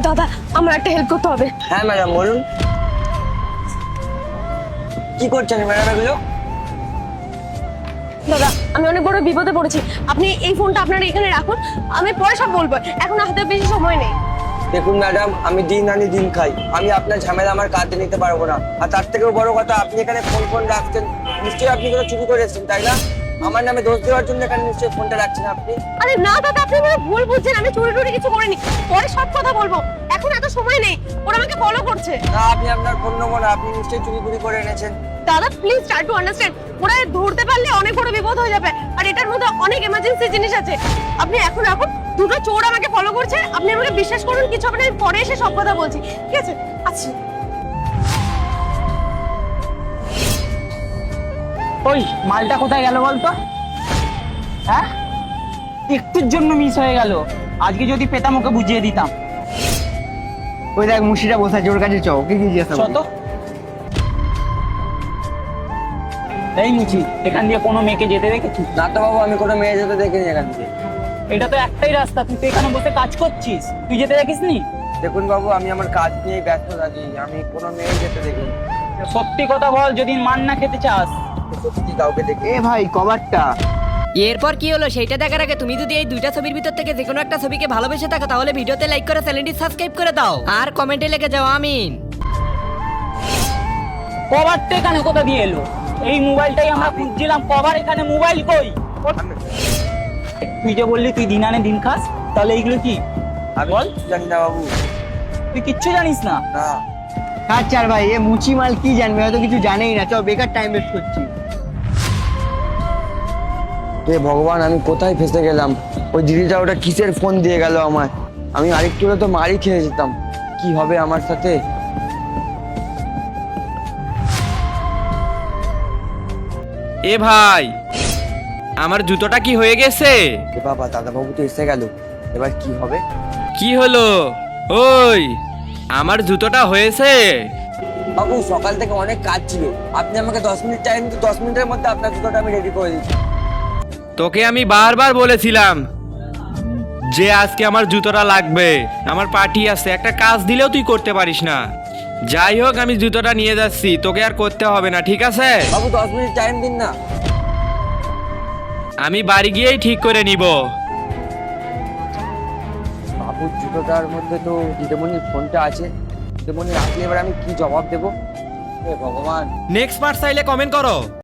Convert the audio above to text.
দাদা আমার একটা হেল্প করতে হবে। হ্যাঁ ম্যাডাম বলুন, কি করছেন ম্যাডাম এগুলো? দাদা আমি অনেক বড় বিপদে পড়েছি, আপনি এই ফোনটা আপনার এখানে রাখুন, আমি পরে সব বলবো, এখন হাতে বেশি সময় নেই। দেখুন ম্যাডাম, আমি দিন আনি দিন খাই, আমি আপনার ঝামেলা আমার কাঁধে নিতে পারবো না। আর তার থেকেও বড় কথা, আপনি এখানে ফোন রাখছেন, নিশ্চয়ই আপনি কোনো চুরি করে এসেছেন, তাই না? আমার নামে দোষ দেওয়ার জন্য এখানে নিশ্চয়ই ফোনটা রাখছেন আপনি। আরে না দাদা, আপনি মানে ভুল বুঝছেন, আমি চুরি টুরি কিছু করিনি, পরে সব কথা বলবো, এখন এত সময় নেই, ওরা আমাকে ফলো করছে। না, আপনি আপনার ফোন নেবো না, আপনি নিশ্চয়ই চুরি করে এনেছেন। দাদা প্লিজ ট্রাই টু আন্ডারস্ট্যান্ড, ওরা ধরতে পারলে অনেক বড় বিপদ হয়ে যাবে, আর এটার মধ্যে অনেক এমার্জেন্সি জিনিস আছে। আপনি এখন রাখুন, দুটো চোর আমাকে ফলো করছে, আপনি আমাকে বিশ্বাস করুন, কিছু হবে না, আমি পরে এসে সব কথা বলছি, ঠিক আছে? আচ্ছা ওই মালটা কোথায় গেল বলতো? হ্যাঁ, একটুর জন্য মিস হয়ে গেল, আজকে যদি পেতাম ওকে বুঝিয়ে দিতাম। ওই দেখ মুশিটা বসে আছে, ওর কাছে চ, ওকে কি জিজ্ঞাসা চ তো। এই মুচি, এখান দিয়ে কোনো মেয়েকে যেতে দেখেছিস? না তো বাবু, আমি কোনো মেয়ে যেতে দেখিনি এখান থেকে। এটা তো একটাই রাস্তা, তুই তো এখানে বসে কাজ করছিস, তুই যেতে দেখিসনি? দেখুন বাবু, আমি আমার কাজ নিয়ে ব্যস্ত থাকি, আমি কোনো মেয়ে যেতে দেখিনি। সত্যি কথা বল, যদি মান না খেতে চাস। সত্যি কাউকে দেখি। এ ভাই কভারটা এরপর কি হলো সেইটা দেখার আগে তুমি যদি এই দুইটা ছবির ভিতর থেকে যে কোনো একটা ছবিকে ভালোবেসে থাকো তাহলে ভিডিওতে লাইক করে চ্যানেলটি সাবস্ক্রাইব করে দাও আর কমেন্টে লিখে যাও আমিন। কভারটা এখানে কোথা দিয়ে এলো? এই মোবাইলটাই আমরা খুঁজছিলাম, কভার এখানে, মোবাইল কই? তুই যে বললি তুই দিন আনে দিন খাস, তাহলে এইগুলো কি? আমি বল। জানি না বাবু। তুই কিচ্ছু জানিস না? না। আচ্ছা ভাই, এ মুচি মাল কি জানবে, হয়তো কিছু জানেই না, চ বেকার টাইম ওয়েস্ট করছি। হে ভগবান, আমি কোথায় ফেসে গেলাম? ওই দিদিটা ওটা কিসের ফোন দিয়ে গেল আমায়? আমি আরেকটু হলে তো মারি খেয়ে যেতাম। কি হবে আমার সাথে? এ ভাই, আমার জুতোটা কি হয়ে গেছে? এ বাবা, দাদাবাবু তো এসে গেল, এবার কি হবে? কি হলো? ওই আমার জুতোটা হয়েছে। বাবু, সকাল থেকে অনেক কাজ ছিল, আপনি আমাকে 10 মিনিট টাইম দিন, 10 মিনিটের মধ্যে আপনার জুতোটা আমি রেডি করে দিচ্ছি। তোকে আমি বারবার বলেছিলাম যে আজকে আমার জুতোটা লাগবে, আমার পার্টি আছে, একটা কাজ দিলেও তুই করতে পারিস না। যাই হোক, আমি জুতোটা নিয়ে যাচ্ছি, তোকে আর করতে হবে না, ঠিক আছে? বাবু 10 মিনিট টাইম দিন না। আমি বাড়ি গিয়েই ঠিক করে নিব। বাবুর জুতোটার মধ্যে তো দিদিমণির ফোনটা আছে, দিদিমণি রাখলে এবার আমি কি জবাব দেবো? হে ভগবান। নেক্সট পার্ট চাইলে কমেন্ট করো।